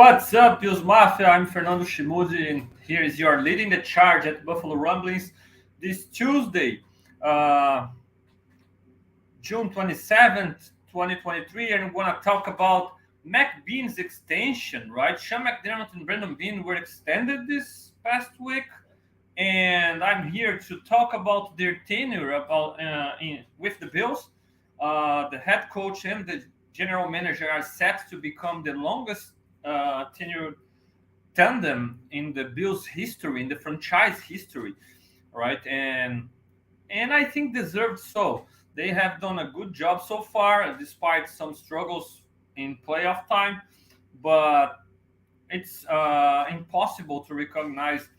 What's up, Bills Mafia? I'm Fernando Schmude, and here is your leading the charge at Buffalo Rumblings this Tuesday, uh, June 27th, 2023, and we're going to talk about McBeane's extension, right? Sean McDermott and Brandon Beane were extended this past week, and I'm here to talk about their tenure with the Bills. The head coach and the general manager are set to become the longest tenure tandem in the Bills history, in the franchise history, right? And I think deserved so. They have done a good job so far, despite some struggles in playoff time. But it's impossible to recognize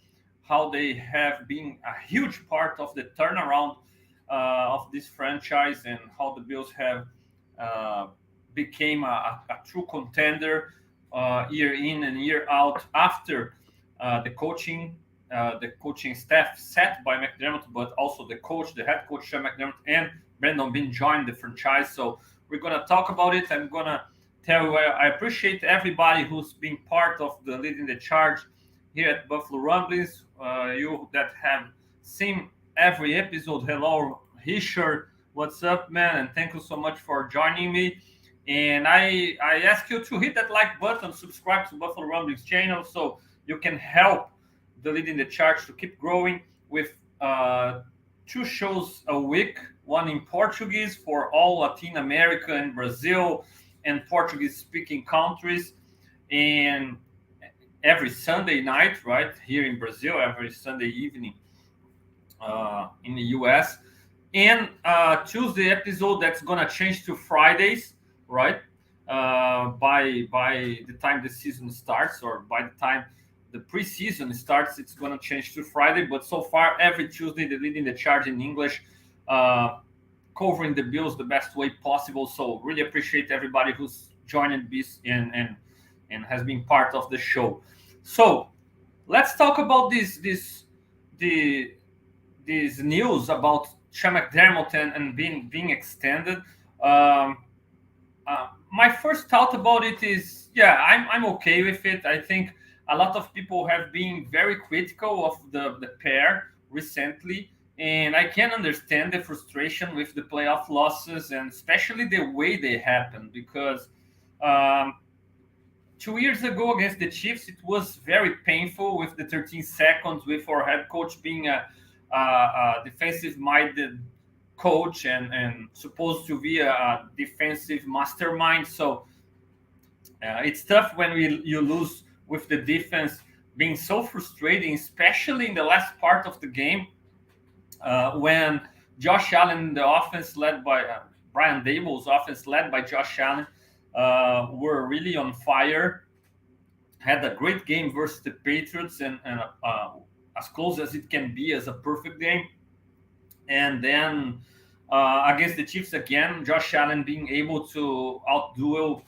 how they have been a huge part of the turnaround of this franchise and how the Bills have uh, became a true contender year in and year out after the coaching staff set by McDermott, but also the head coach Sean McDermott and Brandon Beane joined the franchise. So we're gonna talk about it. I'm gonna tell you I appreciate everybody who's been part of the leading the charge here at Buffalo Rumblings. You that have seen every episode. Hello, Richard. What's up, man? And thank you so much for joining me. And I ask you to hit that like button, subscribe to Buffalo Rumblings channel so you can help the leading the charge to keep growing with two shows a week, one in Portuguese for all Latin America and Brazil and Portuguese speaking countries, and every Sunday night, right here in Brazil, every Sunday evening in the US, and Tuesday episode that's gonna change to Fridays, right? By the time the season starts, or by the time the preseason starts, it's gonna change to Friday. But so far, every Tuesday, they're leading the charge in English, covering the Bills the best way possible. So really appreciate everybody who's joining this and has been part of the show. So let's talk about this news about Sean McDermott and being extended. My first thought about it is, yeah, I'm okay with it. I think a lot of people have been very critical of the pair recently, and I can understand the frustration with the playoff losses, and especially the way they happened, because 2 years ago against the Chiefs, it was very painful with the 13 seconds, with our head coach being a defensive-minded coach and supposed to be a defensive mastermind. So it's tough when you lose with the defense being so frustrating, especially in the last part of the game when Josh Allen, the offense led by Brian Dable's offense led by Josh Allen, were really on fire. Had a great game versus the Patriots, and as close as it can be as a perfect game. And then against the Chiefs again, Josh Allen being able to outduel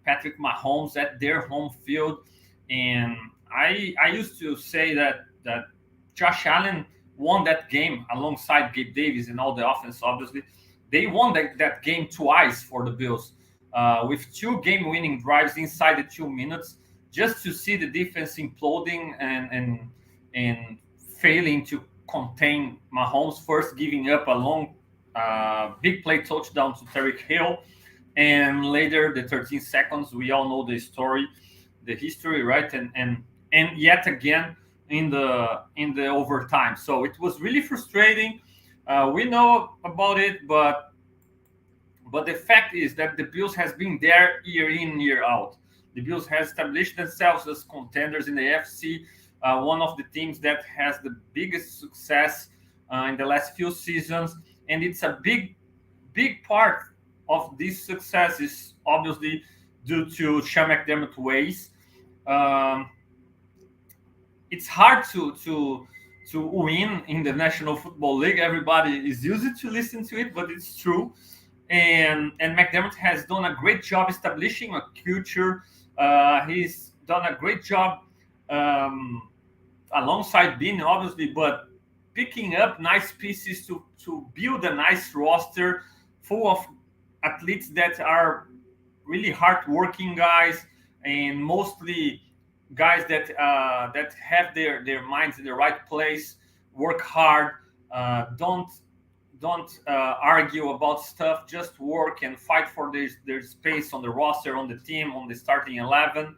Patrick Mahomes at their home field. And I used to say that Josh Allen won that game alongside Gabe Davis and all the offense. Obviously, they won that game twice for the Bills with two game-winning drives inside the 2 minutes, just to see the defense imploding and failing to contain Mahomes, first giving up a long big play touchdown to Tyreek Hill, and later the 13 seconds. We all know the story, the history, right? And yet again in the overtime. So it was really frustrating. We know about it, but the fact is that the Bills has been there year in, year out. The Bills has established themselves as contenders in the AFC, one of the teams that has the biggest success in the last few seasons. And it's a big part of this success is obviously due to Sean McDermott ways. It's hard to win in the National Football League. Everybody is used to listen to it, but it's true. And McDermott has done a great job establishing a culture. He's done a great job alongside Beane, obviously, but picking up nice pieces to build a nice roster full of athletes that are really hardworking guys, and mostly guys that have their minds in the right place, work hard, don't argue about stuff, just work and fight for their space on the roster, on the team, on the starting 11.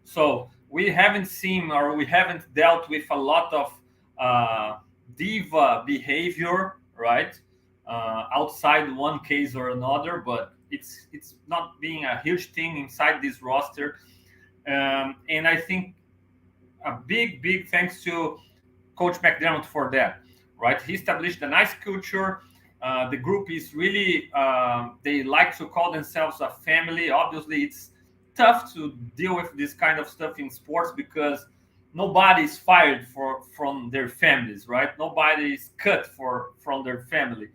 So we haven't seen, or we haven't dealt with a lot of diva behavior, right? Outside one case or another, but it's not being a huge thing inside this roster. And I think a big thanks to Coach McDermott for that, right? He established a nice culture. The group is really, they like to call themselves a family. Obviously, it's tough to deal with this kind of stuff in sports because nobody is fired from their families, right? Nobody is cut from their family,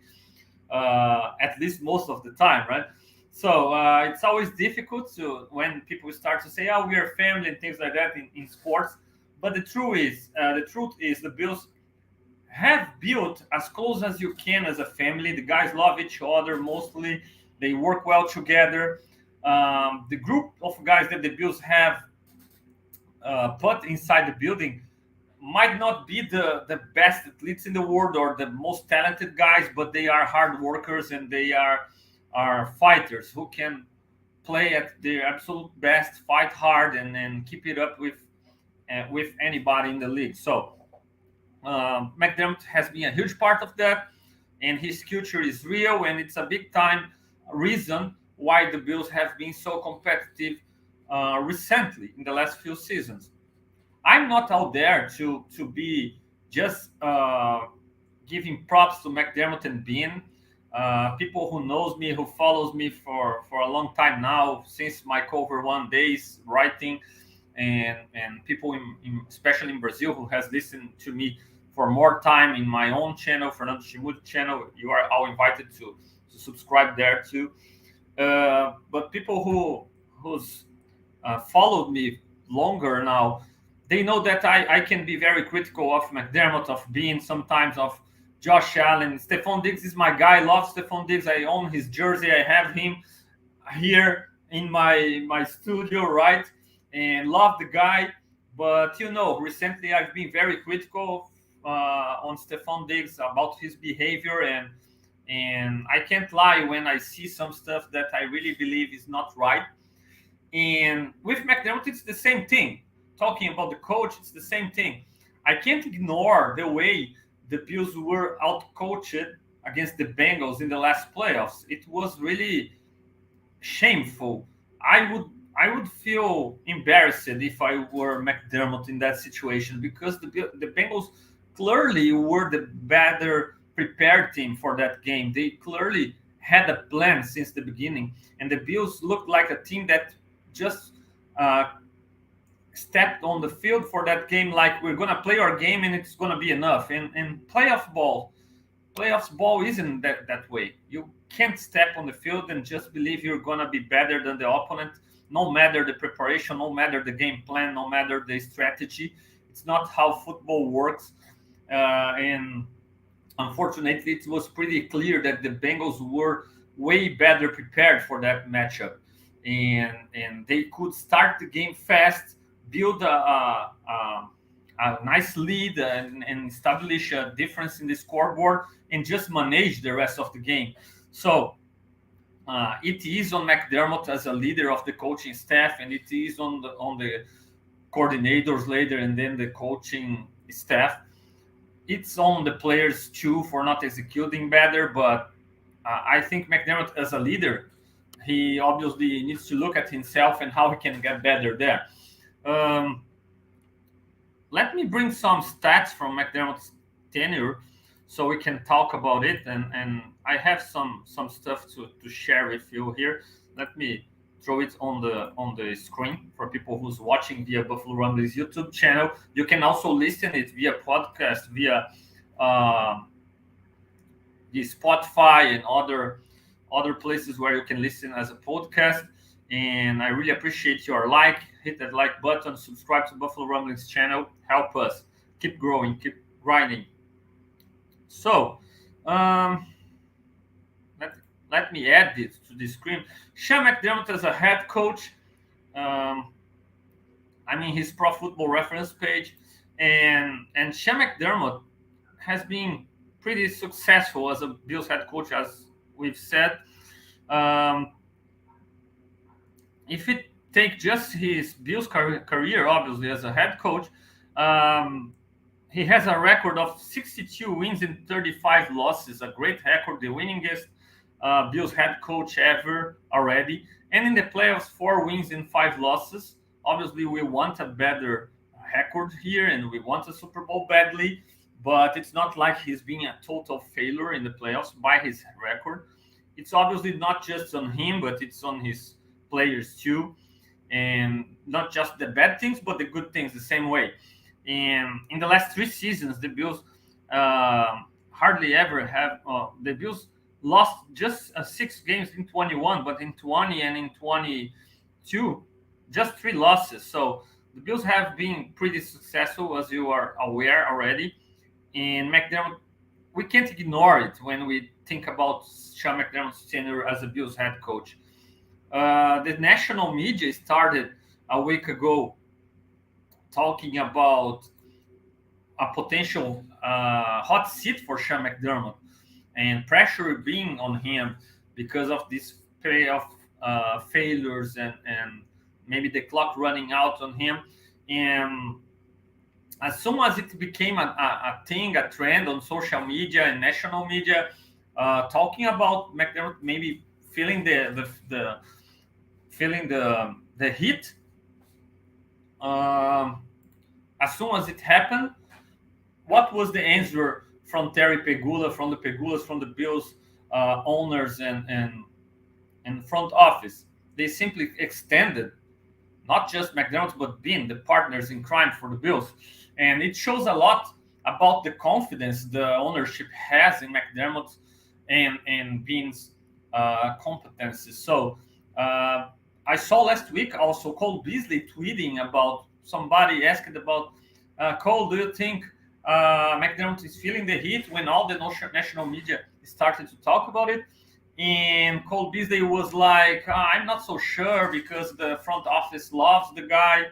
at least most of the time, right? So it's always difficult to when people start to say, "Oh, we are family" and things like that in sports. But the truth is, the Bills have built as close as you can as a family. The guys love each other mostly. They work well together. The group of guys that the Bills have put inside the building might not be the best athletes in the world or the most talented guys, but they are hard workers and they are fighters who can play at their absolute best, fight hard, and keep it up with anybody in the league. So McDermott has been a huge part of that, and his culture is real, and it's a big time reason why the Bills have been so competitive recently in the last few seasons. I'm not out there to be just giving props to McDermott and Bean. People who knows me, who follows me for a long time now, since my Cover One days writing, and people especially in Brazil who has listened to me for more time in my own channel, Fernando Schmude channel. You are all invited to subscribe there too. But people who's followed me longer now, they know that I can be very critical of McDermott, of Bean, sometimes of Josh Allen. Stephon Diggs is my guy. I love Stephon Diggs. I own his jersey. I have him here in my studio, right? And love the guy. But recently I've been very critical on Stephon Diggs about his behavior, and I can't lie when I see some stuff that I really believe is not right. And with McDermott, it's the same thing. Talking about the coach, it's the same thing. I can't ignore the way the Bills were outcoached against the Bengals in the last playoffs. It was really shameful. I would feel embarrassed if I were McDermott in that situation because the Bengals clearly were the better prepared team for that game. They clearly had a plan since the beginning, and the Bills looked like a team that just stepped on the field for that game like we're gonna play our game and it's gonna be enough. And playoffs ball isn't that way. You can't step on the field and just believe you're gonna be better than the opponent, no matter the preparation, no matter the game plan, no matter the strategy. It's not how football works. And unfortunately, it was pretty clear that the Bengals were way better prepared for that matchup, and they could start the game fast, build a nice lead, and establish a difference in the scoreboard, and just manage the rest of the game. So it is on McDermott as a leader of the coaching staff, and it is on the coordinators later, and then the coaching staff. It's on the players too for not executing better, but I think McDermott as a leader, he obviously needs to look at himself and how he can get better there. Let me bring some stats from McDermott's tenure so we can talk about it, and I have some stuff to share with you here. Let me throw it on the screen for people who's watching via Buffalo Rumblings YouTube channel. You can also listen it via podcast, via the Spotify and other places where you can listen as a podcast. And I really appreciate your like. Hit that like button, subscribe to Buffalo Rumblings channel. Help us keep growing, keep grinding. So let me add this to the screen. Sean McDermott as a head coach. I mean, his Pro Football Reference page, and Sean McDermott has been pretty successful as a Bills head coach, as we've said. Um, if it take just his Bills career, obviously as a head coach, um, he has a record of 62 wins and 35 losses, a great record, the winningest Bills head coach ever already. And in the playoffs, 4 wins and 5 losses. Obviously, we want a better record here, and we want a Super Bowl badly. But it's not like he's being a total failure in the playoffs by his record. It's obviously not just on him, but it's on his players too, and not just the bad things, but the good things the same way. And in the last 3 seasons, the Bills hardly ever have. The Bills lost just 6 games in 21, but in 20 and in 22, just 3 losses. So the Bills have been pretty successful, as you are aware already. And McDermott, we can't ignore it when we think about Sean McDermott's tenure as a Bills head coach. The national media started a week ago talking about a potential hot seat for Sean McDermott and pressure being on him because of these playoff failures and maybe the clock running out on him. And as soon as it became a thing, a trend on social media and national media, talking about McDermott maybe feeling the heat. As soon as it happened, what was the answer from Terry Pegula, from the Pegulas, from the Bills owners and front office? They simply extended not just McDermott, but Bean, the partners in crime for the Bills. And it shows a lot about the confidence the ownership has in McDermott and Bean's competencies. So I saw last week also Cole Beasley tweeting about somebody asked about Cole, do you think McDermott is feeling the heat when all the national media started to talk about it? And Cole Beasley was like, I'm not so sure because the front office loves the guy,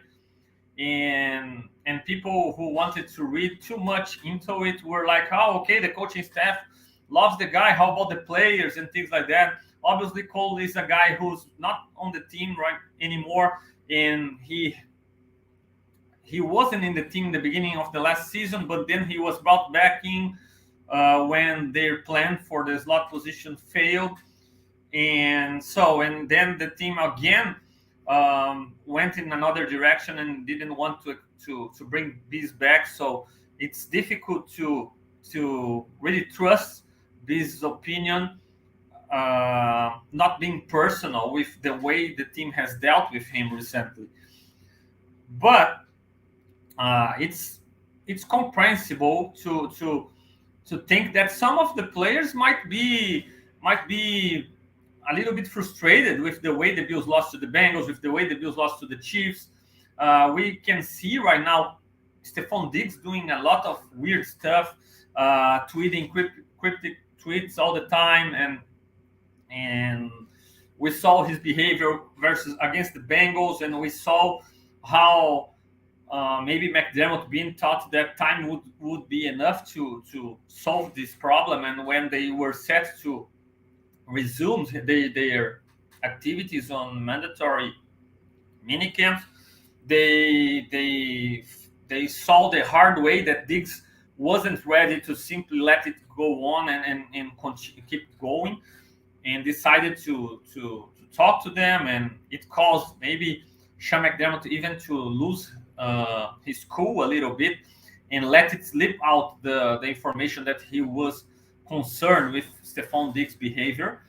and people who wanted to read too much into it were like, oh, okay, the coaching staff loves the guy. How about the players and things like that? Obviously, Cole is a guy who's not on the team right anymore, and he wasn't in the team in the beginning of the last season, but then he was brought back in when their plan for the slot position failed. And then the team again went in another direction and didn't want to bring Bees back. So it's difficult to really trust Bees' opinion, not being personal with the way the team has dealt with him recently. But it's comprehensible to think that some of the players might be a little bit frustrated with the way the Bills lost to the Bengals, with the way the Bills lost to the Chiefs. We can see right now Stephon Diggs doing a lot of weird stuff, tweeting cryptic tweets all the time, and we saw his behavior against the Bengals, and we saw how maybe McDermott being thought that time would be enough to solve this problem, and when they were set to resume their activities on mandatory minicamps, they saw the hard way that Diggs wasn't ready to simply let it go on and keep going, and decided to talk to them, and it caused maybe Sean McDermott even to lose his cool a little bit and let it slip out the information that he was concerned with Stephon Diggs' behavior.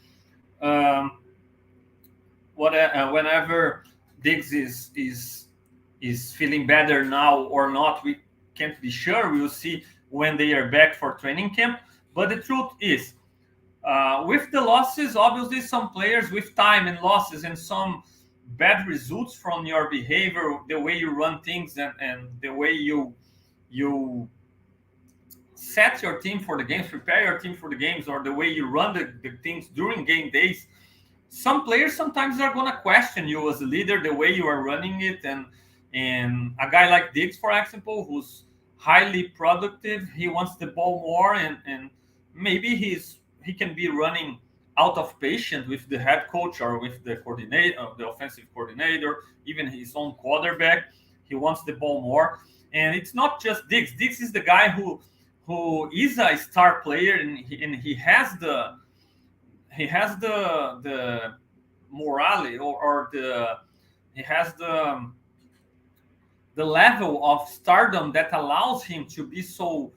Whenever Diggs is feeling better now or not, we can't be sure. We'll see when they are back for training camp. But the truth is, with the losses, obviously some players with time and losses and some bad results from your behavior, the way you run things and the way you set your team for the games, prepare your team for the games, or the way you run the things during game days, some players sometimes are going to question you as a leader, the way you are running it, And a guy like Diggs, for example, who's highly productive, he wants the ball more, and maybe he can be running out of patience with the head coach or with the coordinator, the offensive coordinator, even his own quarterback. He wants the ball more, and it's not just Diggs. Diggs is the guy who is a star player, and he has the morale, or the he has the level of stardom that allows him to be so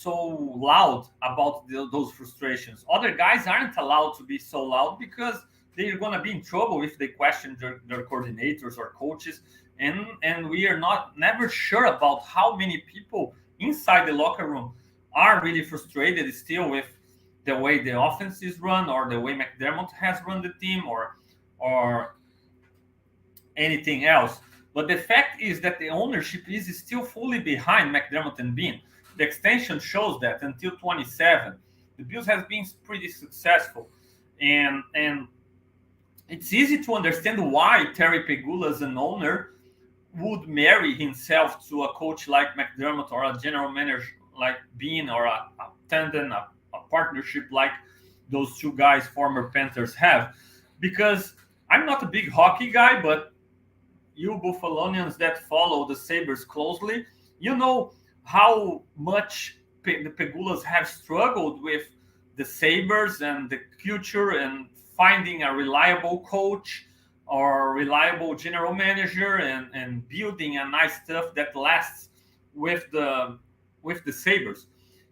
loud about those frustrations. Other guys aren't allowed to be so loud because they're going to be in trouble if they question their coordinators or coaches, and we are not never sure about how many people inside the locker room are really frustrated still with the way the offense is run, or the way McDermott has run the team, or anything else. But the fact is that the ownership is still fully behind McDermott and Bean. The extension shows that until 27, the Bills has been pretty successful, and it's easy to understand why Terry Pegula, as an owner, would marry himself to a coach like McDermott, or a general manager like Bean, or a tandem, a partnership like those two guys, former Panthers, have. Because I'm not a big hockey guy, but you Buffalonians that follow the Sabres closely, you know how much the Pegulas have struggled with the Sabres and the culture, and finding a reliable coach or reliable general manager, and building a nice stuff that lasts with the Sabres.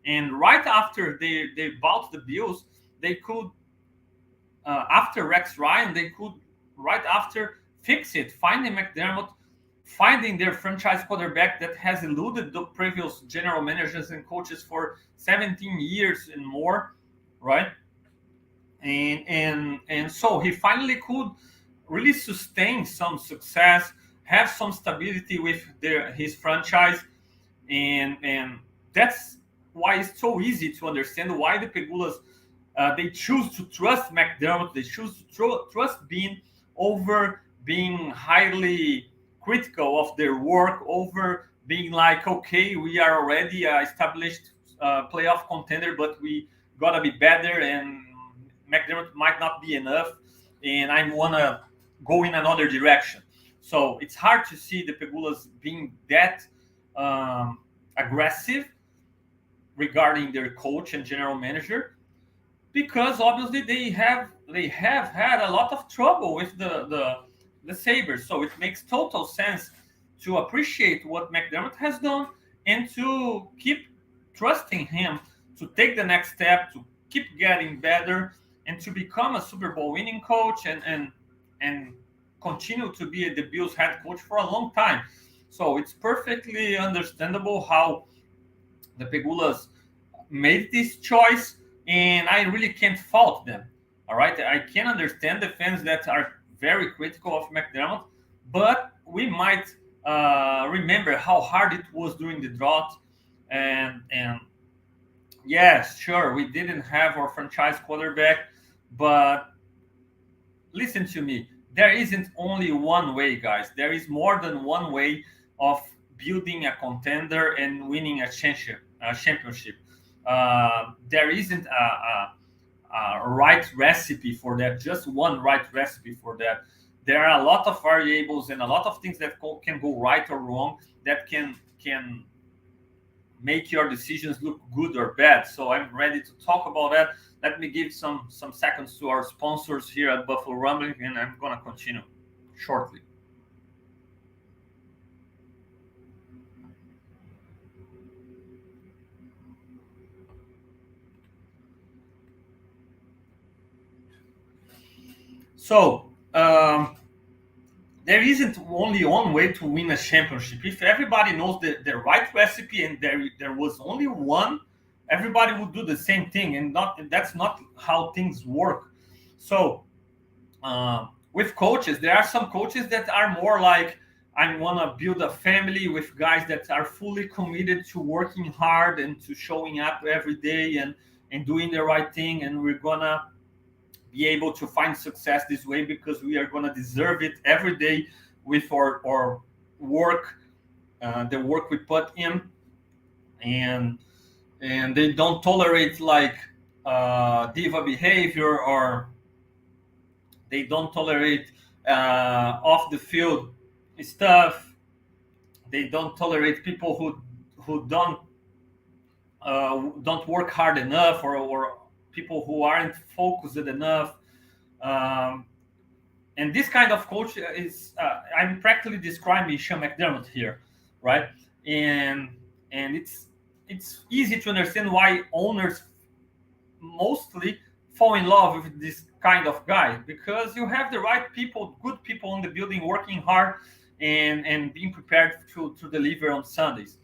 And right after they bought the Bills, they could, after Rex Ryan, they could right after fix it, finding McDermott, finding their franchise quarterback that has eluded the previous general managers and coaches for 17 years and more, right? And so he finally could really sustain some success, have some stability with his franchise, and that's why it's so easy to understand why the Pegulas, they choose to trust McDermott, they choose to trust Bean over being highly critical of their work, over being like, okay, we are already established playoff contender, but we gotta be better, and McDermott might not be enough, and I wanna go in another direction. So it's hard to see the Pegulas being that aggressive regarding their coach and general manager, because obviously they have had a lot of trouble with the Sabres. So it makes total sense to appreciate what McDermott has done, and to keep trusting him to take the next step, to keep getting better, and to become a Super Bowl winning coach, and continue to be the Bills head coach for a long time. So it's perfectly understandable how the Pegulas made this choice, and I really can't fault them. All right, I can understand the fans that are very critical of McDermott, but we might remember how hard it was during the drought, and yes, sure, we didn't have our franchise quarterback, but listen to me. There isn't only one way, guys. There is more than one way of building a contender and winning a championship. There isn't a right recipe for that, just one right recipe for that. There are a lot of variables and a lot of things that can go right or wrong, that can make your decisions look good or bad. So I'm ready to talk about that. Let me give some seconds to our sponsors here at Buffalo Rumbling, and I'm going to continue shortly. So there isn't only one way to win a championship. If everybody knows the right recipe, and there was only one, everybody would do the same thing, and that's not how things work. So with coaches, there are some coaches that are more like, I want to build a family with guys that are fully committed to working hard and to showing up every day, and doing the right thing, and we're gonna be able to find success this way because we are going to deserve it every day with our work, the work we put in, and they don't tolerate like diva behavior, or they don't tolerate off the field stuff. They don't tolerate people who don't work hard enough, or people who aren't focused enough. Um, and this kind of coach is I'm practically describing Sean McDermott here, right? And it's easy to understand why owners mostly fall in love with this kind of guy, because you have the right people, good people in the building, working hard and being prepared to deliver on Sundays.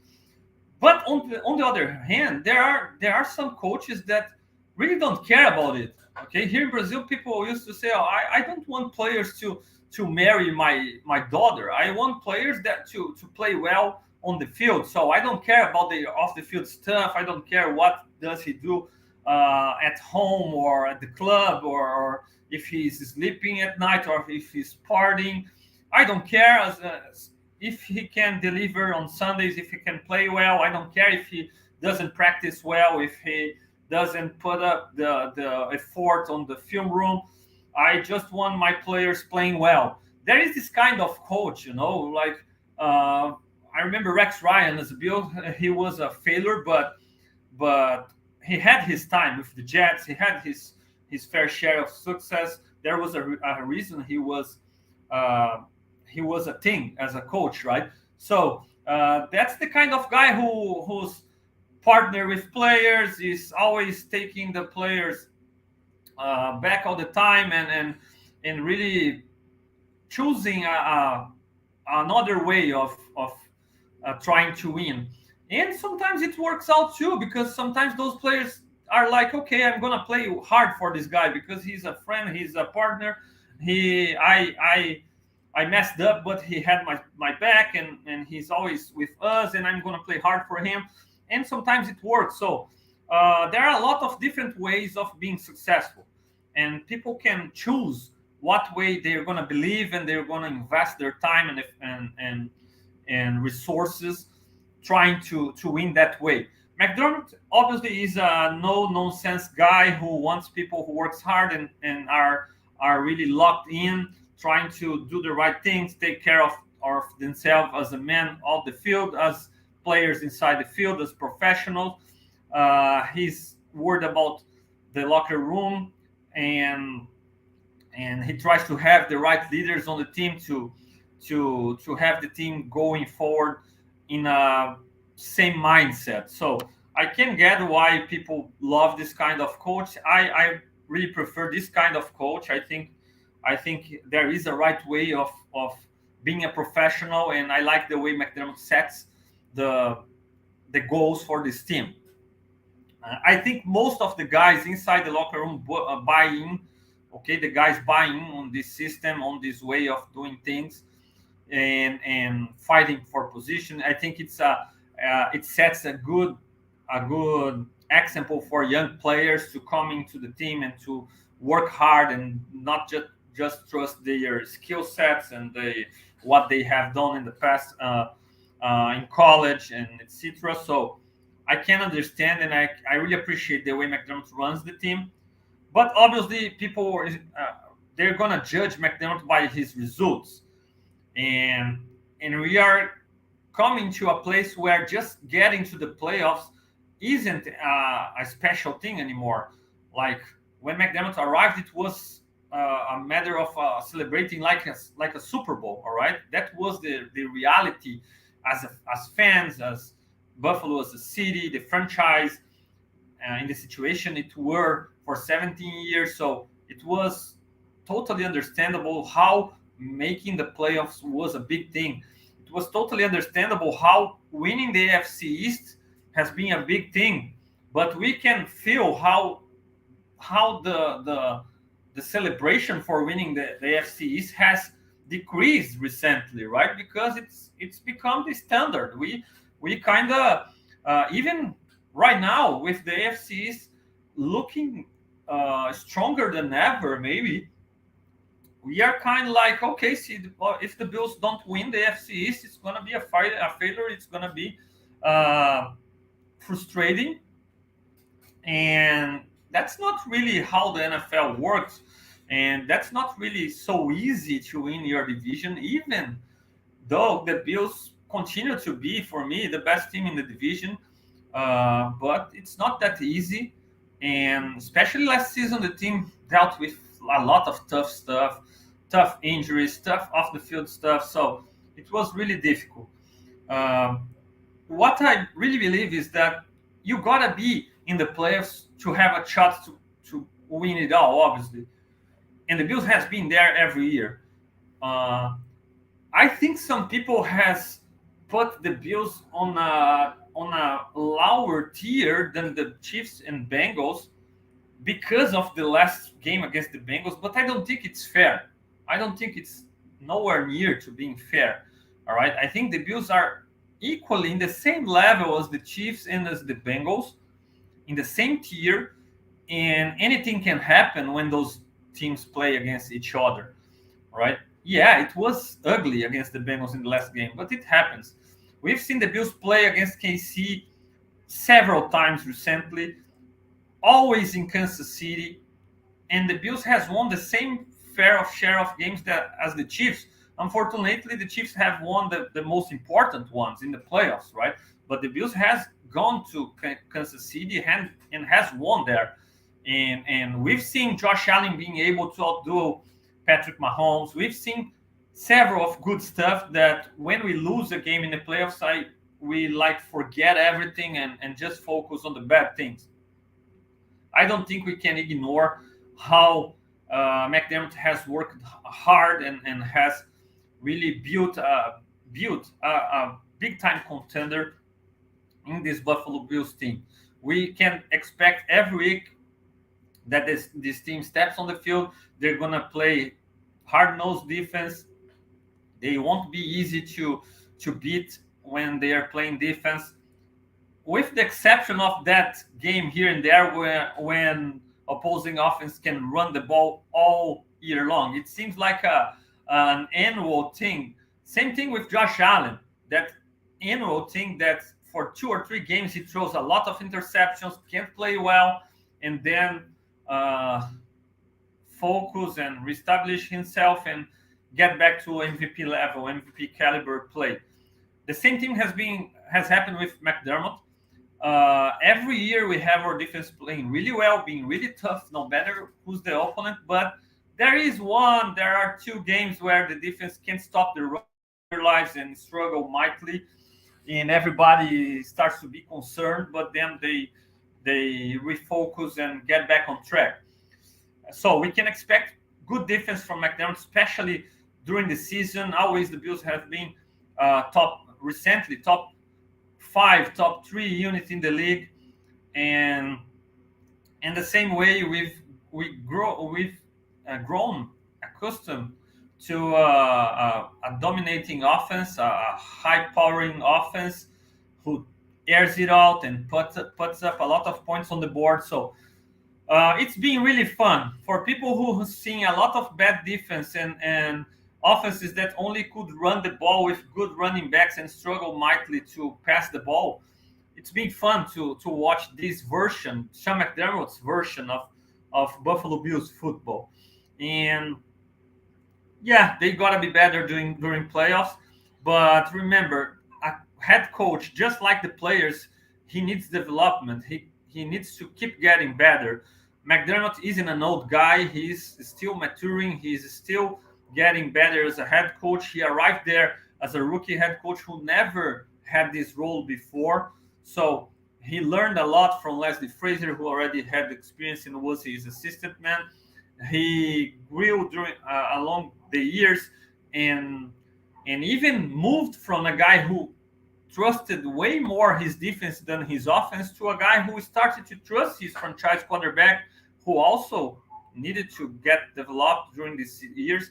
But on the other hand, there are some coaches that really don't care about it. Okay, here in Brazil, people used to say, "Oh, I don't want players to marry my daughter. I want players that to play well on the field. So I don't care about the off the field stuff. I don't care what does he do at home or at the club, or if he's sleeping at night or if he's partying. I don't care as if he can deliver on Sundays, if he can play well. I don't care if he doesn't practice well, if he doesn't put up the effort on the film room. I just want my players playing well." There is this kind of coach, like I remember Rex Ryan as a Bill. He was a failure, but he had his time with the Jets. He had his fair share of success. There was a reason he was a thing as a coach, right? So that's the kind of guy who's partner with players, is always taking the players back all the time, and really choosing another way of trying to win. And sometimes it works out too, because sometimes those players are like, okay, I'm gonna play hard for this guy because he's a friend, he's a partner. I messed up, but he had my back, and he's always with us, and I'm gonna play hard for him. And sometimes it works. So there are a lot of different ways of being successful, and people can choose what way they're gonna believe, and they're gonna invest their time and resources trying to win that way. McDermott obviously is a no-nonsense guy who wants people who works hard and are really locked in, trying to do the right things, take care of themselves as a man off the field, as players inside the field, as professionals. He's worried about the locker room, and he tries to have the right leaders on the team to have the team going forward in a same mindset. So I can get why people love this kind of coach. I really prefer this kind of coach. I think there is a right way of being a professional, and I like the way McDermott sets the goals for this team. I think most of the guys inside the locker room buy in. Okay, the guys buy in on this system, on this way of doing things, and fighting for position. I think it sets a good example for young players to come into the team and to work hard and not just trust their skill sets and what they have done in the past in college and etc. So I can understand, and I really appreciate the way McDermott runs the team. But obviously, people they're gonna judge McDermott by his results, and we are coming to a place where just getting to the playoffs isn't a special thing anymore. Like when McDermott arrived, it was a matter of celebrating like a Super Bowl. All right, that was the reality as fans, as Buffalo as a city, the franchise, in the situation it were for 17 years. So it was totally understandable how making the playoffs was a big thing. It was totally understandable how winning the AFC East has been a big thing. But we can feel how the celebration for winning the AFC East has decreased recently, right? Because it's become the standard. We kind of even right now with the AFC East looking stronger than ever, maybe we are kind of like, okay, see, if the Bills don't win the AFC East, it's going to be a failure. It's going to be uh, frustrating. And that's not really how the NFL works. And that's not really so easy to win your division, even though the Bills continue to be, for me, the best team in the division. But it's not that easy. And especially last season, the team dealt with a lot of tough stuff, tough injuries, tough off the field stuff. So it was really difficult. Um, what I really believe is that you gotta be in the playoffs to have a shot to win it all, obviously. And the Bills has been there every year. Uh, I think some people has put the Bills on a lower tier than the Chiefs and Bengals because of the last game against the Bengals, but I don't think it's fair. I don't think it's nowhere near to being fair. All right, I think the Bills are equally in the same level as the Chiefs and as the Bengals, in the same tier, and anything can happen when those teams play against each other. Right? Yeah, it was ugly against the Bengals in the last game, but it happens. We've seen the Bills play against KC several times recently, always in Kansas City, and the Bills has won the same fair of share of games that as the Chiefs. Unfortunately, the Chiefs have won the most important ones in the playoffs, right? But the Bills has gone to Kansas City and has won there. And we've seen Josh Allen being able to outdo Patrick Mahomes. We've seen several of good stuff that when we lose a game in the playoffs, we like forget everything and just focus on the bad things. I don't think we can ignore how McDermott has worked hard and has really built a big time contender in this Buffalo Bills team. We can expect every week that this team steps on the field. They're gonna play hard nosed defense. They won't be easy to beat when they are playing defense, with the exception of that game here and there when opposing offense can run the ball all year long. It seems like an annual thing. Same thing with Josh Allen. That annual thing that for 2 or 3 games he throws a lot of interceptions, can't play well, and then uh, focus and reestablish himself and get back to MVP level, MVP caliber play. The same thing has happened with McDermott. Every year we have our defense playing really well, being really tough, no matter who's the opponent. But there are 2 games where the defense can't stop the run their lives and struggle mightily, and everybody starts to be concerned. But then they refocus and get back on track. So we can expect good defense from McDermott, especially during the season. Always the Bills have been top 5, top 3 units in the league, and in the same way we've grown accustomed to a dominating offense, a high-powering offense who airs it out and puts up a lot of points on the board. So it's been really fun for people who seeing a lot of bad defense and offenses that only could run the ball with good running backs and struggle mightily to pass the ball. It's been fun to watch this version, Sean McDermott's version of Buffalo Bills football. And yeah, they gotta be better during playoffs. But remember, a head coach, just like the players, he needs development. He needs to keep getting better. McDermott isn't an old guy. He's still maturing. He's still getting better as a head coach. He arrived there as a rookie head coach who never had this role before. So he learned a lot from Leslie Frazier, who already had experience and was his assistant man. He grew along the years and even moved from a guy who trusted way more his defense than his offense to a guy who started to trust his franchise quarterback, who also needed to get developed during these years.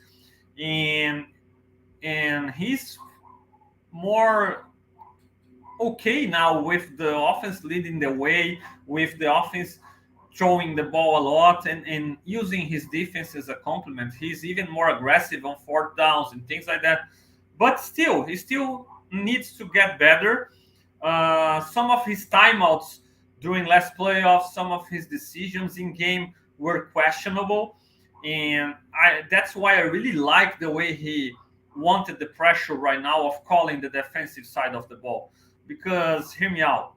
And he's more okay now with the offense leading the way, with the offense throwing the ball a lot and using his defense as a complement. He's even more aggressive on fourth downs and things like that. But still, he still needs to get better. Some of his timeouts during last playoffs, some of his decisions in game were questionable. And that's why I really like the way he wanted the pressure right now of calling the defensive side of the ball. Because, hear me out,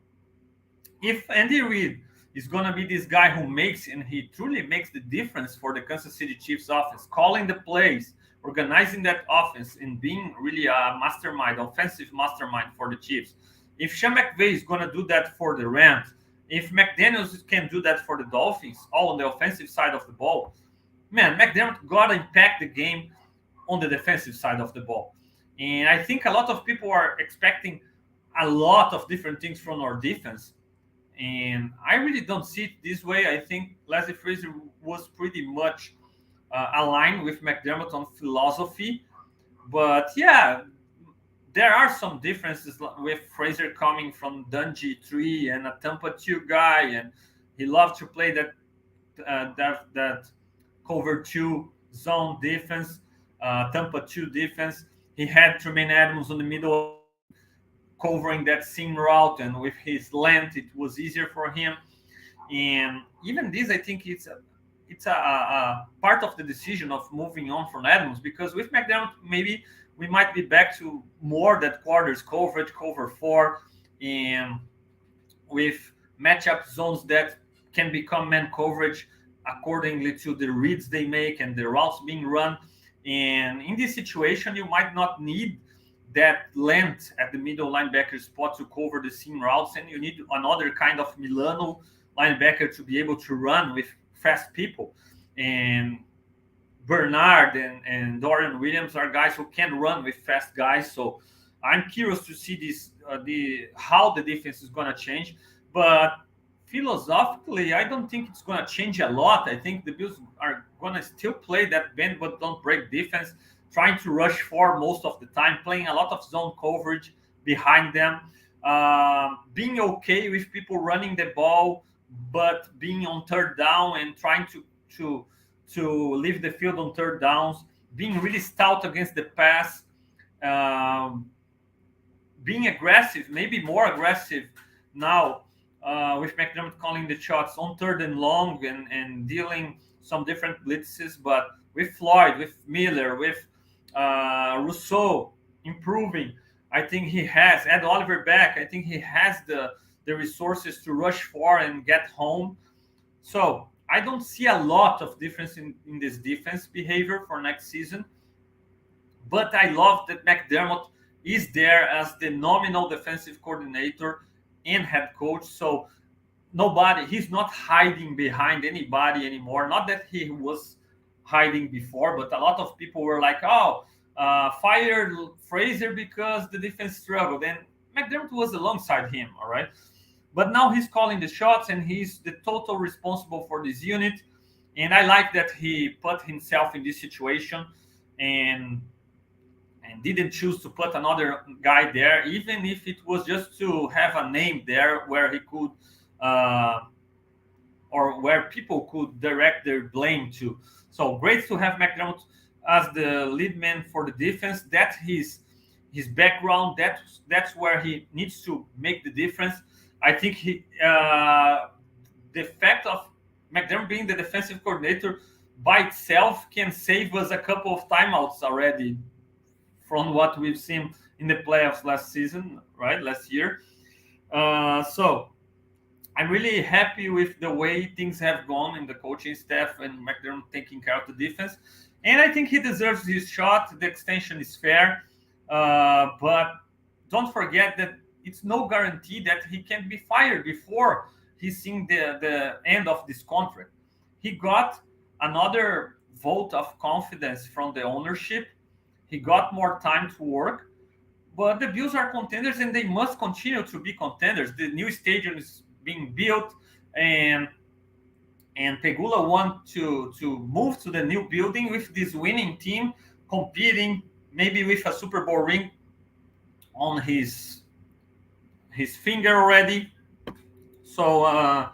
if Andy Reid is going to be this guy who makes, and he truly makes the difference for the Kansas City Chiefs offense, calling the plays, organizing that offense, and being really a mastermind, offensive mastermind for the Chiefs. If Sean McVay is going to do that for the Rams, if McDaniels can do that for the Dolphins, all on the offensive side of the ball, man, McDermott got to impact the game on the defensive side of the ball. And I think a lot of people are expecting a lot of different things from our defense. And I really don't see it this way. I think Leslie Frazier was pretty much aligned with McDermott on philosophy. But yeah, there are some differences with Frazier coming from Dundee 3 and a Tampa 2 guy. And he loved to play that cover 2 zone defense, Tampa 2 defense. He had Tremaine Adams on the middle covering that seam route, and with his length, it was easier for him. And even this, I think it's a part of the decision of moving on from Adams, because with McDermott, maybe we might be back to more that quarters coverage, cover 4, and with matchup zones that can become man coverage accordingly to the reads they make and the routes being run. And in this situation, you might not need that length at the middle linebacker spot to cover the seam routes, and you need another kind of Milano linebacker to be able to run with fast people. And Bernard and Dorian Williams are guys who can run with fast guys. So I'm curious to see this how the defense is going to change. But philosophically, I don't think it's going to change a lot. I think the Bills are going to still play that bend but don't break defense, trying to rush for most of the time, playing a lot of zone coverage behind them, being okay with people running the ball, but being on third down and trying to leave the field on third downs, being really stout against the pass, being aggressive, maybe more aggressive now with McDermott calling the shots on third and long and dealing some different blitzes, but with Floyd, with Miller, with Rousseau improving. I think he has Ed Oliver back. I think he has the resources to rush for and get home. So I don't see a lot of difference in this defense behavior for next season. But I love that McDermott is there as the nominal defensive coordinator and head coach. So he's not hiding behind anybody anymore. Not that he was hiding before, but a lot of people were like, fired Frazier because the defense struggled. And McDermott was alongside him, all right? But now he's calling the shots, and he's the total responsible for this unit. And I like that he put himself in this situation and didn't choose to put another guy there, even if it was just to have a name there where he could or where people could direct their blame to. So great to have McDermott as the lead man for the defense. That's his background. That's where he needs to make the difference. I think the fact of McDermott being the defensive coordinator by itself can save us a couple of timeouts already from what we've seen in the playoffs last year. So I'm really happy with the way things have gone in the coaching staff and McDermott taking care of the defense. And I think he deserves his shot. The extension is fair. But don't forget that it's no guarantee that he can be fired before he's seen the end of this contract. He got another vote of confidence from the ownership. He got more time to work. But the Bills are contenders, and they must continue to be contenders. The new stadium is being built, and Pegula want to move to the new building with this winning team, competing maybe with a Super Bowl ring on his finger already. So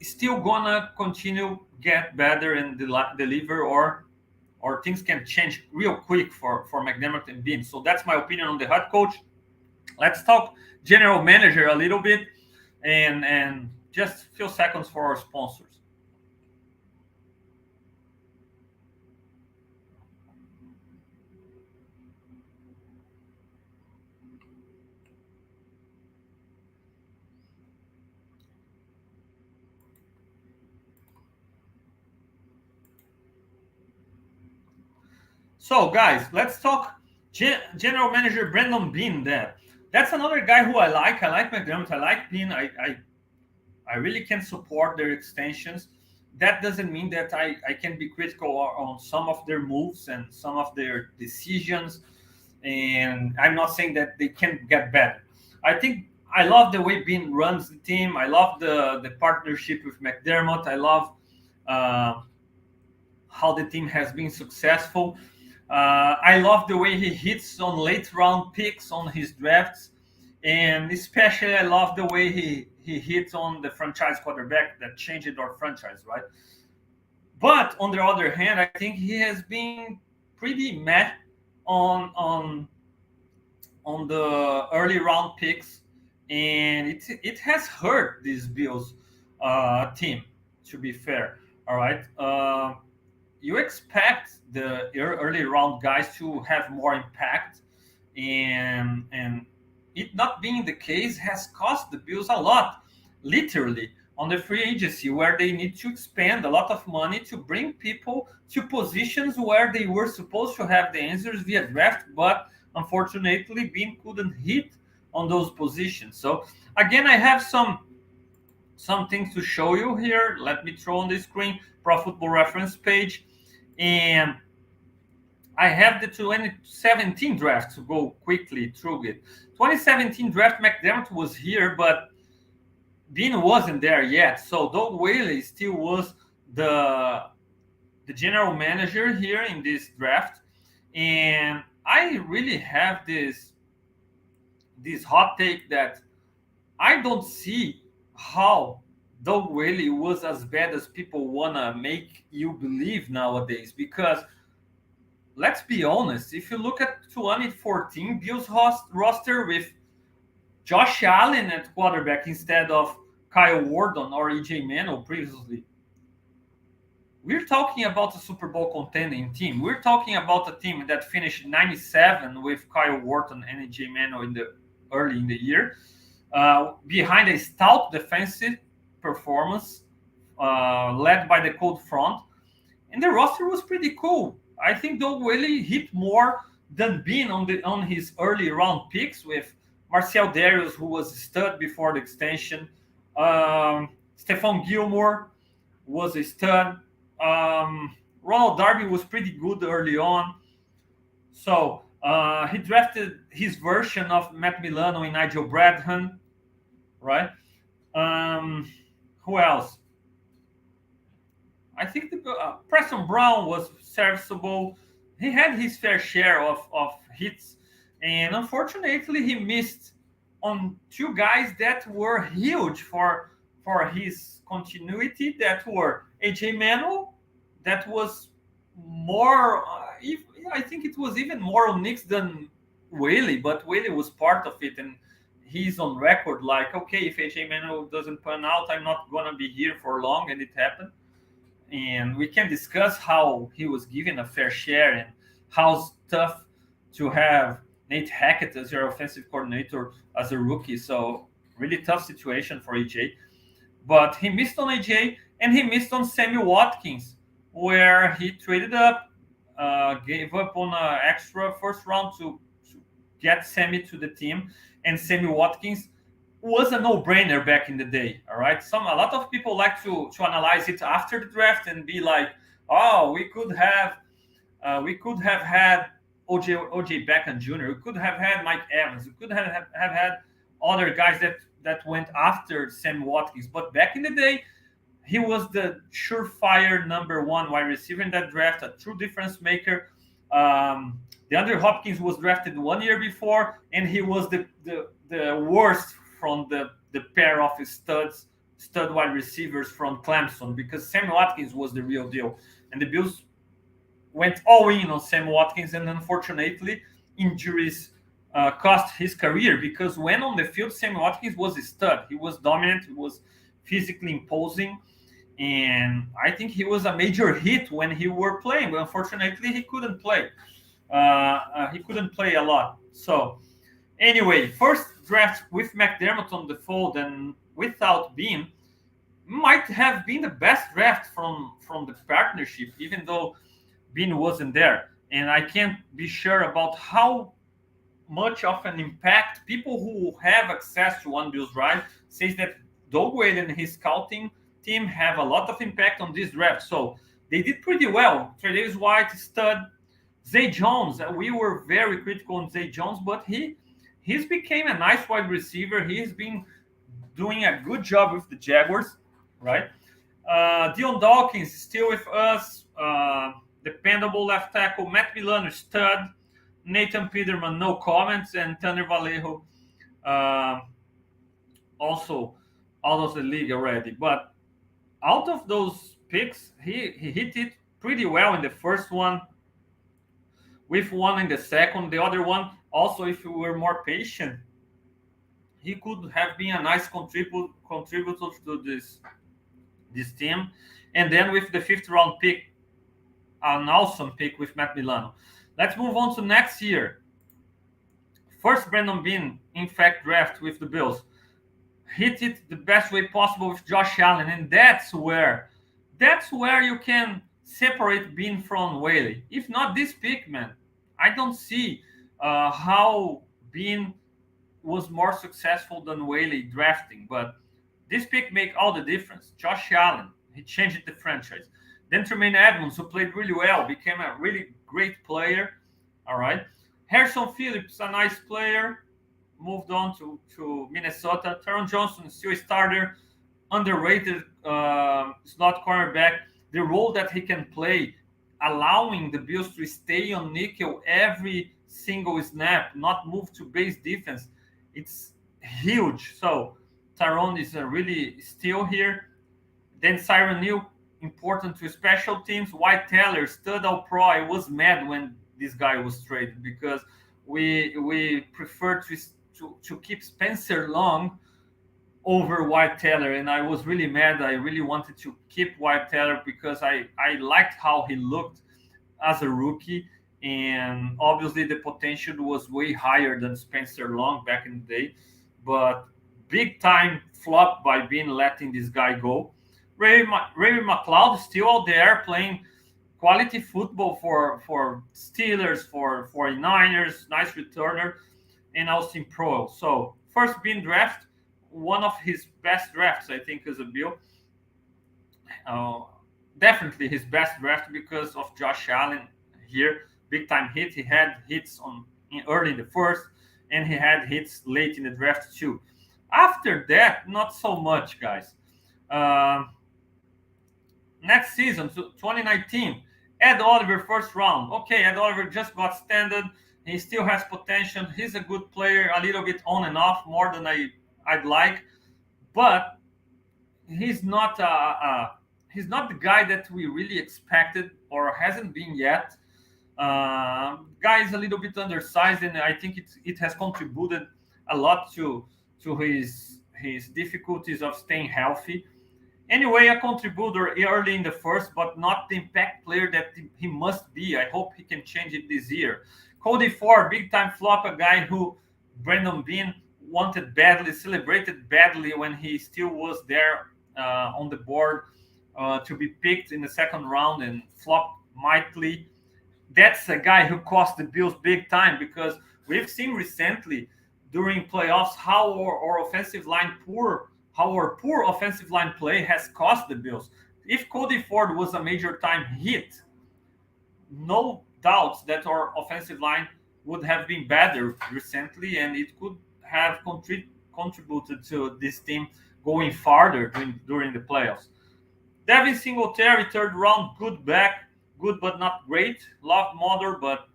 still gonna continue get better and deliver, or things can change real quick for McDermott and Bean. So that's my opinion on the head coach. Let's talk general manager a little bit, and just a few seconds for our sponsors. So, guys, let's talk general manager Brandon Bean. That's another guy who I like. I like McDermott. I like Bean. I really can support their extensions. That doesn't mean that I can be critical on some of their moves and some of their decisions. And I'm not saying that they can get better. I think I love the way Bean runs the team. I love the partnership with McDermott. I love uh, how the team has been successful. I love the way he hits on late round picks on his drafts, and especially I love the way he hits on the franchise quarterback that changed our franchise, right? But on the other hand, I think he has been pretty meh on the early round picks, and it has hurt this Bills team. To be fair, all right. You expect the early round guys to have more impact, and it not being the case has cost the Bills a lot, literally on the free agency, where they need to spend a lot of money to bring people to positions where they were supposed to have the answers via draft, but unfortunately Bean couldn't hit on those positions. So again, I have some things to show you here. Let me throw on the screen Pro Football Reference page, and I have the 2017 draft to go quickly through it. 2017 draft, McDermott was here, but Bean wasn't there yet. So Doug Whaley still was the general manager here in this draft, and I really have this hot take that I don't see how Doug Whaley was as bad as people wanna make you believe nowadays. Because let's be honest, if you look at 2014 Bills roster with Josh Allen at quarterback instead of Kyle Wharton or EJ Manuel previously, we're talking about a Super Bowl contending team. We're talking about a team that finished 97 with Kyle Wharton and EJ Manuel early in the year, behind a stout defensive performance led by the cold front, and the roster was pretty cool. I think Doug Whaley hit more than Bean on his early round picks with Marcel Darius, who was a stud before the extension. Stephon Gilmore was a stud. Ronald Darby was pretty good early on. So he drafted his version of Matt Milano and Nigel Bradham, right? Who else? I think Preston Brown was serviceable. He had his fair share of hits, and unfortunately, he missed on two guys that were huge for his continuity. That were AJ Manuel, that was more. I think it was even more on Knicks than Whaley, but Whaley was part of it, and he's on record like, okay, if AJ Manuel doesn't pan out, I'm not gonna be here for long, and it happened. And we can discuss how he was given a fair share and how tough to have Nate Hackett as your offensive coordinator as a rookie. So really tough situation for AJ. But he missed on AJ and he missed on Sammy Watkins, where he traded up, gave up on an extra first round to get Sammy to the team. And Sammy Watkins was a no-brainer back in the day. All right, a lot of people like to analyze it after the draft and be like, oh, we could have had OJ Beckham Jr. We could have had Mike Evans. We could have had other guys that went after Sam Watkins. But back in the day, he was the surefire number one wide receiver in that draft, a true difference maker. DeAndre Hopkins was drafted 1 year before, and he was the worst from the pair of studs stud wide receivers from Clemson, because Sammy Watkins was the real deal. And the Bills went all in on Sam Watkins, and unfortunately, injuries cost his career, because when on the field, Sam Watkins was a stud. He was dominant, he was physically imposing, and I think he was a major hit when he were playing. But unfortunately, he couldn't play. He couldn't play a lot. So anyway, first draft with McDermott on the fold and without Bean might have been the best draft from the partnership, even though Bean wasn't there. And I can't be sure about how much of an impact people who have access to One Bills Drive says that Doug Wade and his scouting team have a lot of impact on this draft. So they did pretty well. Tre'Davious White, stud. Zay Jones, we were very critical on Zay Jones, but he's became a nice wide receiver. He's been doing a good job with the Jaguars, right? Dion Dawkins still with us. Dependable left tackle. Matt Milano, stud. Nathan Peterman, no comments. And Tanner Vallejo, also out of the league already. But out of those picks, he hit it pretty well in the first one, with one in the second. The other one, also, if we were more patient, he could have been a nice contributor to this team. And then with the 5th round pick, an awesome pick with Matt Milano. Let's move on to next year. First Brandon Bean, in fact, draft with the Bills. Hit it the best way possible with Josh Allen, and that's where you can separate Bean from Whaley. If not this pick, man, I don't see how Bean was more successful than Whaley drafting. But this pick make all the difference. Josh Allen, he changed the franchise. Then Tremaine Edmonds, who played really well, became a really great player. All right. Harrison Phillips, a nice player, moved on to Minnesota. Taron Johnson, still a starter, underrated slot cornerback. The role that he can play, allowing the Bills to stay on nickel every single snap, not move to base defense, it's huge. So Taron is really still here. Then Siren Neal, important to special teams. White Teller, stud all pro. I was mad when this guy was traded, because we prefer to keep Spencer Long over White Teller, and I was really mad. I really wanted to keep White Teller because I liked how he looked as a rookie, and obviously the potential was way higher than Spencer Long back in the day. But big time flop by Bean letting this guy go. Ray McLeod still out there playing quality football for Steelers, for 49ers, nice returner, and Austin Pro. So first Bean draft, one of his best drafts, I think, as a Bill. Definitely his best draft because of Josh Allen here. Big time hit. He had hits early in the first, and he had hits late in the draft too. After that, not so much, guys. Next season, 2019, Ed Oliver, first round. Okay, Ed Oliver just got standard. He still has potential. He's a good player, a little bit on and off, more than I'd like. But he's not the guy that we really expected, or hasn't been yet. Guy is a little bit undersized, and I think it has contributed a lot to his difficulties of staying healthy. Anyway, a contributor early in the first, but not the impact player that he must be. I hope he can change it this year. Cody Ford, big time flop, a guy who Brandon Bean wanted badly, celebrated badly when he still was there on the board to be picked in the second round, and flopped mightily. That's a guy who cost the Bills big time, because we've seen recently during playoffs how our offensive line our poor offensive line play has cost the Bills. If Cody Ford was a major time hit, no doubts that our offensive line would have been better recently, and it could have contributed to this team going farther during the playoffs. Devin Singletary, third round, good back, good but not great. Love Mother, but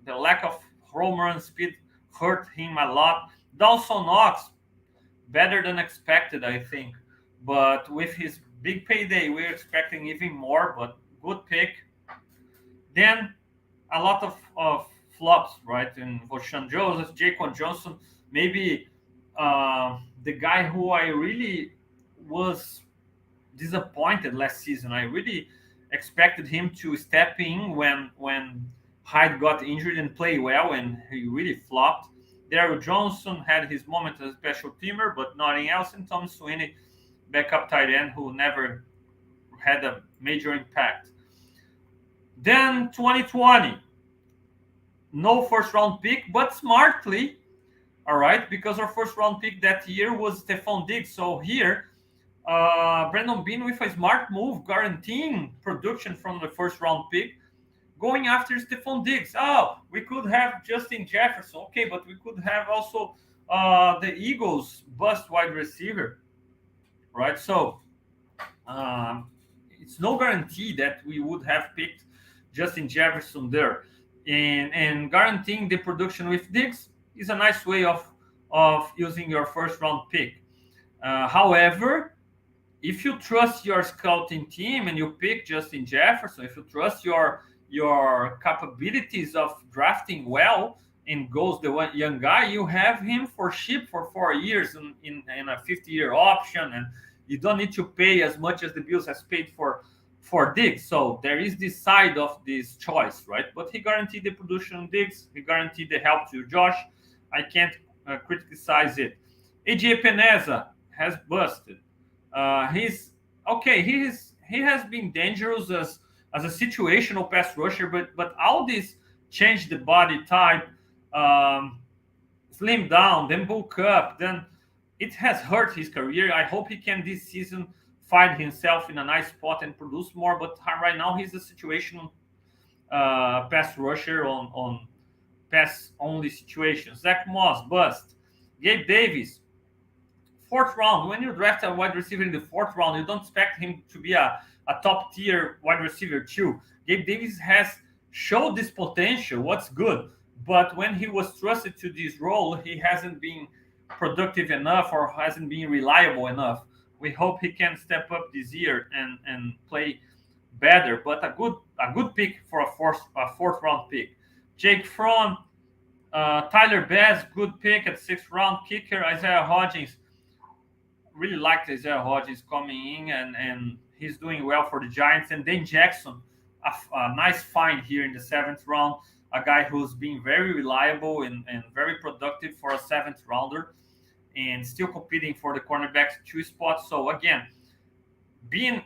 the lack of home run speed hurt him a lot. Dawson Knox, better than expected, I think. but with his big payday, we're expecting even more. But good pick. Then a lot of flops, right? And Voshan Joseph, Jaquan Johnson, maybe the guy who I really was disappointed last season. I really expected him to step in when Hyde got injured and play well, and he really flopped. Daryl Johnson had his moment as a special teamer, but nothing else. And Tom Sweeney, backup tight end, who never had a major impact. Then 2020, no first round pick, but smartly, all right, because our first round pick that year was Stephon Diggs. So here, Brandon Beane with a smart move, guaranteeing production from the first round pick, going after Stephon Diggs. Oh, we could have Justin Jefferson, okay, but we could have also the Eagles bust wide receiver, right? So it's no guarantee that we would have picked Justin Jefferson there, and guaranteeing the production with Diggs is a nice way of using your first round pick. However, if you trust your scouting team and you pick Justin Jefferson, if you trust your capabilities of drafting well and goes the one young guy, you have him for cheap for 4 years in a 50-year option, and you don't need to pay as much as the Bills has paid for Diggs. So there is this side of this choice, right? But he guaranteed the production on Diggs. He guaranteed the help to Josh. I can't criticize it. AJ Peneza has busted. He's okay. He has been dangerous as a situational pass rusher, but all this change the body type, slim down, then bulk up, then it has hurt his career. I hope he can this season find himself in a nice spot and produce more. But right now he's a situational pass rusher on pass only situations. Zach Moss bust. Gabe Davis, fourth round. When you draft a wide receiver in the fourth round, you don't expect him to be a top tier wide receiver too. Gabe Davis has showed this potential. What's good, but when he was trusted to this role, he hasn't been productive enough or hasn't been reliable enough. We hope he can step up this year and play better. But a good pick for a fourth round pick. Jake Fromm, Tyler Bass, good pick at sixth round. Kicker Isaiah Hodgins. Really liked Isaiah Hodgins coming in, and he's doing well for the Giants. And Dane Jackson, a nice find here in the seventh round. A guy who's been very reliable and very productive for a seventh rounder, and still competing for the cornerbacks 2 spots. So again, being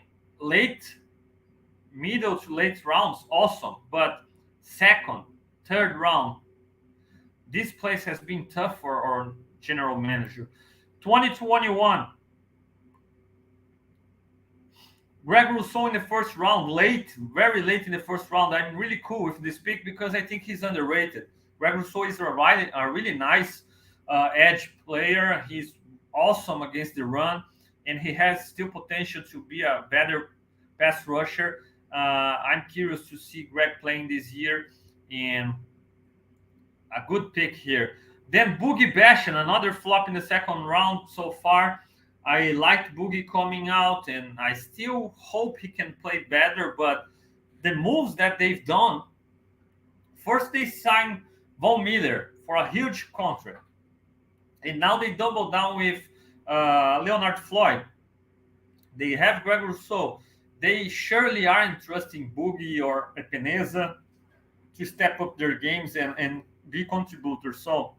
middle to late rounds, awesome. But second, third round, this place has been tough for our general manager. 2021, Greg Rousseau in the first round, very late in the first round. I'm really cool with this pick because I think he's underrated. Greg Rousseau is a really nice edge player. He's awesome against the run, and he has still potential to be a better pass rusher. I'm curious to see Greg playing this year, and a good pick here. Then Boogie Basham, another flop in the second round so far. I liked Boogie coming out, and I still hope he can play better. But the moves that they've done, first they signed Von Miller for a huge contract, and now they double down with Leonard Floyd. They have Greg Rousseau. They surely aren't trusting Boogie or Epeneza to step up their games and be contributors. So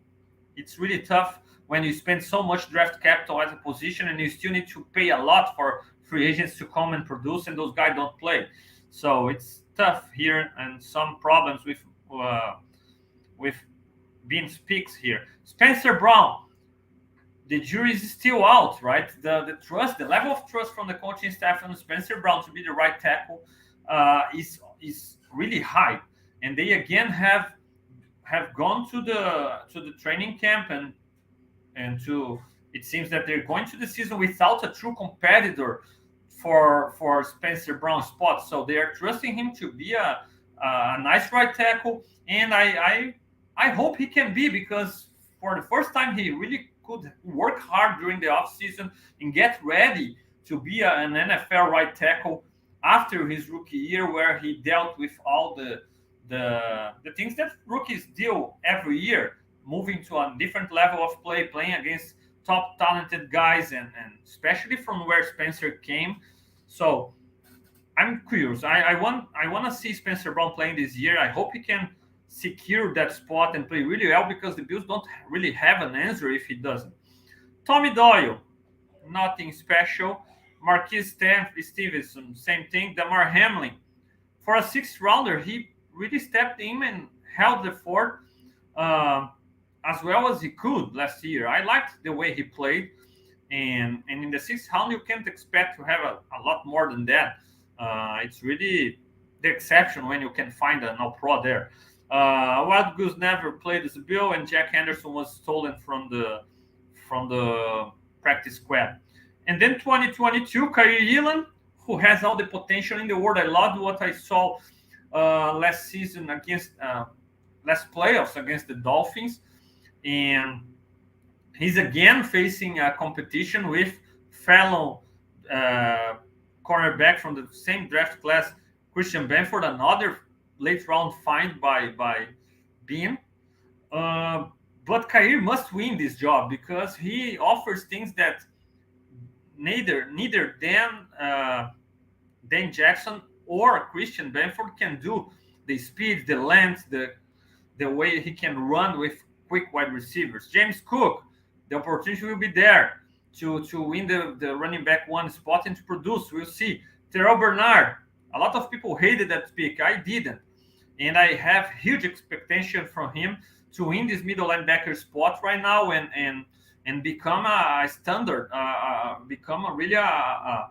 it's really tough when you spend so much draft capital at a position and you still need to pay a lot for free agents to come and produce, and those guys don't play. So it's tough here, and some problems with Bean's picks here. Spencer Brown, the jury is still out, right? The level of trust from the coaching staff on Spencer Brown to be the right tackle is really high, and they again have gone to the training camp and it seems that they're going to the season without a true competitor for Spencer Brown's spot. So they are trusting him to be a nice right tackle, and I hope he can be, because for the first time he really could work hard during the offseason and get ready to be an NFL right tackle after his rookie year, where he dealt with all the things that rookies deal every year, moving to a different level of play, playing against top talented guys, and especially from where Spencer came. So I'm curious. I want to see Spencer Brown playing this year. I hope he can secure that spot and play really well, because the Bills don't really have an answer if he doesn't. Tommy Doyle, nothing special. Marquise Stevenson, same thing. Damar Hamlin, for a sixth rounder, he really stepped in and held the fort uh, as well as he could last year. I liked the way he played, and in the sixth round, you can't expect to have a lot more than that. It's really the exception when you can find an all-pro there. Wild Goose never played as a Bill, and Jack Henderson was stolen from the practice squad. And then 2022, Kyrie Elam, who has all the potential in the world. I loved what I saw last season against last playoffs against the Dolphins, and he's again facing a competition with fellow cornerback from the same draft class, Christian Benford, another late round find by Bean. But Kyrie must win this job, because he offers things that neither Dan Jackson or Christian Benford can do. The speed, the length, the way he can run with quick wide receivers. James Cook, the opportunity will be there to win the running back one spot and to produce. We'll see. Terrell Bernard, a lot of people hated that pick. I didn't. And I have huge expectation from him to win this middle linebacker spot right now and become a standard, become a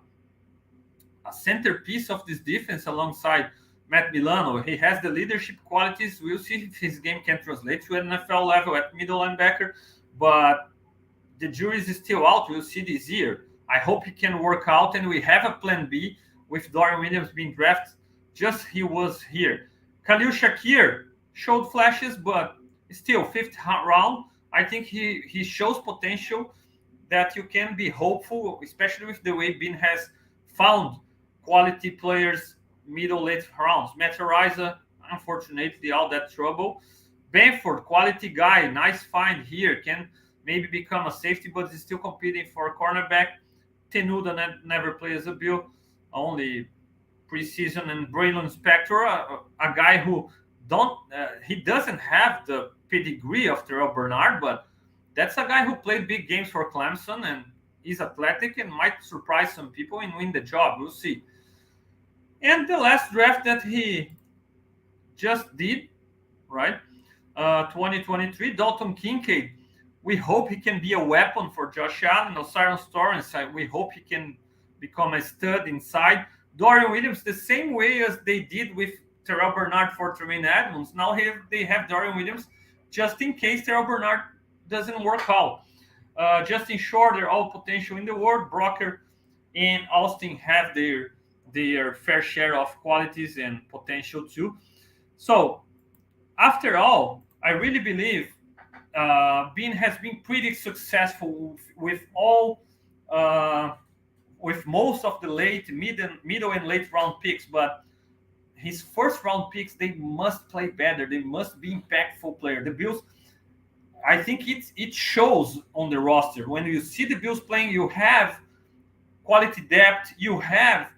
centerpiece of this defense alongside Matt Milano. He has the leadership qualities. We'll see if his game can translate to an NFL level at middle linebacker, but the jury is still out. We'll see this year. I hope he can work out, and we have a plan B with Dorian Williams being drafted just he was here. Khalil Shakir showed flashes, but still fifth round. I think he shows potential that you can be hopeful, especially with the way Bean has found quality players middle late rounds. Matt Ariza, unfortunately, all that trouble. Benford, quality guy, nice find here. Can maybe become a safety, but is still competing for a cornerback. Tenuta never played as a Bill, only preseason. And Braylon Spector, a guy who he doesn't have the pedigree of Terrell Bernard, but that's a guy who played big games for Clemson and is athletic and might surprise some people and win the job. We'll see. And the last draft that he just did, right? 2023, Dalton Kincaid. We hope he can be a weapon for Josh Allen. Osiris Torrance, we hope he can become a stud inside. Dorian Williams, the same way as they did with Terrell Bernard for Tremaine Edmonds. Now they have Dorian Williams just in case Terrell Bernard doesn't work out. Justin Short, they're all potential in the world. Brocker and Austin have their fair share of qualities and potential too. So, after all, I really believe Bean has been pretty successful with most of the late, middle, and late round picks. But his first round picks, they must play better. They must be impactful players. The Bills, I think it shows on the roster. When you see the Bills playing, you have quality depth. You have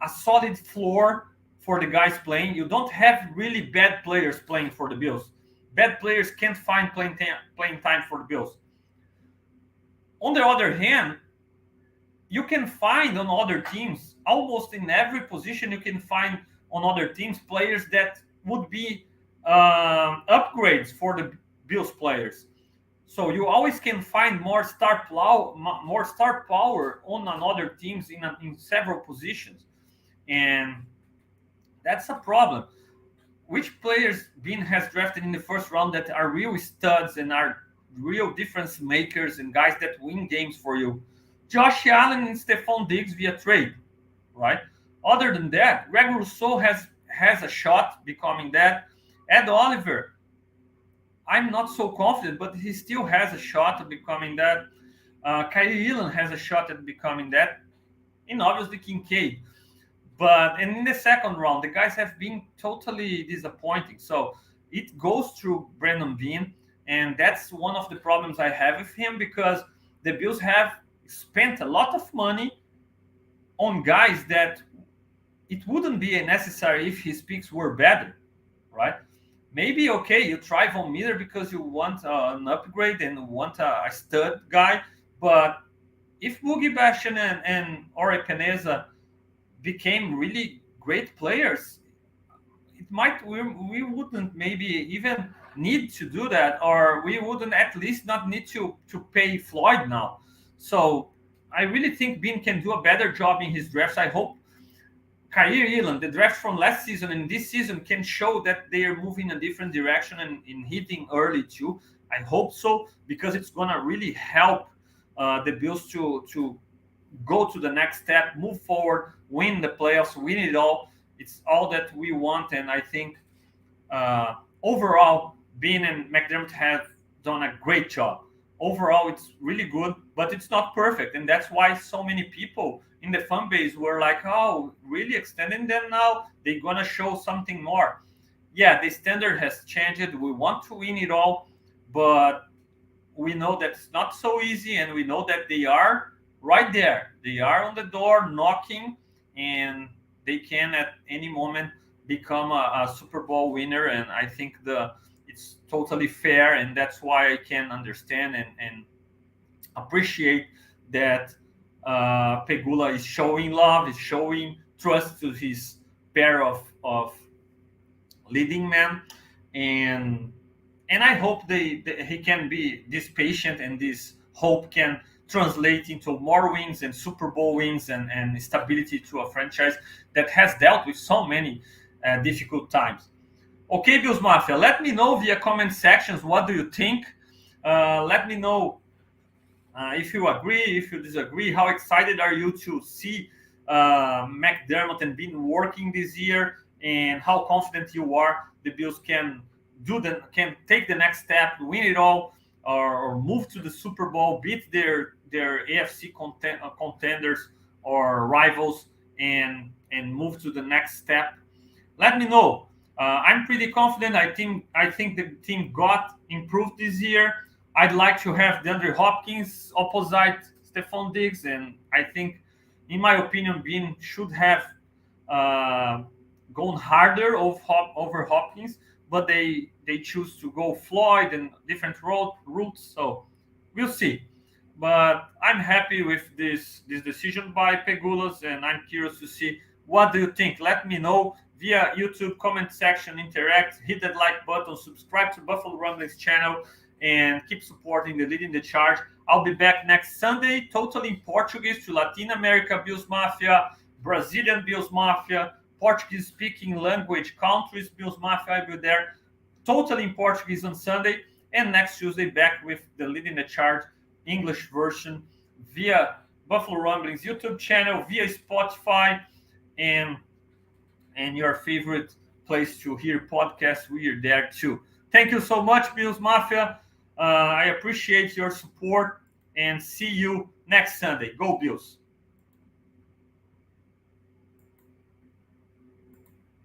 a solid floor for the guys playing. You don't have really bad players playing for the Bills. Bad players can't find playing time for the Bills. On the other hand, you can find on other teams, almost in every position, you can find on other teams players that would be upgrades for the Bills players. So you always can find more star power on another teams in several positions. And that's a problem. Which players Bean has drafted in the first round that are real studs and are real difference makers and guys that win games for you? Josh Allen and Stephon Diggs via trade, right? Other than that, Greg Rousseau has a shot becoming that. Ed Oliver, I'm not so confident, but he still has a shot at becoming that. Kyrie Elam has a shot at becoming that. and obviously Kincaid. And in the second round, the guys have been totally disappointing. So it goes through Brandon Beane, and that's one of the problems I have with him, because the Bills have spent a lot of money on guys that it wouldn't be necessary if his picks were better, right? Maybe, okay, you try Von Miller because you want an upgrade and want a stud guy, but if Boogie Bastion and Ore Peneza became really great players, it might we wouldn't maybe even need to do that, or we wouldn't at least not need to pay Floyd now. So I really think Bean can do a better job in his drafts. I hope Kaiir Elam, the draft from last season and this season, can show that they are moving a different direction and in hitting early too. I hope so, because it's gonna really help the Bills to go to the next step, move forward, win the playoffs, win it all. It's all that we want, and I think overall, Bean and McDermott have done a great job. Overall, it's really good, but it's not perfect, and that's why so many people in the fan base were like, "Oh, really extending them now? They're gonna show something more." Yeah, the standard has changed. We want to win it all, but we know that it's not so easy, and we know that they are right there. They are on the door knocking, and they can at any moment become a Super Bowl winner. And I think it's totally fair, and that's why I can understand and appreciate that Pegula is showing love, is showing trust to his pair of leading men, and I hope he can be this patient, and this hope can translate into more wins and Super Bowl wins and stability to a franchise that has dealt with so many difficult times. Okay, Bills Mafia, let me know via comment sections, what do you think? Let me know if you agree, if you disagree. How excited are you to see McDermott and Bean working this year, and how confident you are the Bills can take the next step, win it all, or move to the Super Bowl, beat their AFC contenders or rivals, and move to the next step? Let me know. I'm pretty confident. I think the team got improved this year. I'd like to have DeAndre Hopkins opposite Stephon Diggs, and I think, in my opinion, Bean should have gone harder over Hopkins, but they choose to go Floyd and different routes. So we'll see. But I'm happy with this decision by Pegulas, and I'm curious to see, what do you think? Let me know via YouTube comment section, interact, hit that like button, subscribe to Buffalo Rumblings channel, and keep supporting the Leading the Charge. I'll be back next Sunday, totally in Portuguese, to Latin America Bills Mafia, Brazilian Bills Mafia, Portuguese-speaking language countries Bills Mafia. I'll be there totally in Portuguese on Sunday, and next Tuesday back with the Leading the Charge English version via Buffalo Rumblings YouTube channel, via Spotify, and your favorite place to hear podcasts. We are there too. Thank you so much, Bills Mafia. I appreciate your support, and see you next Sunday. Go Bills.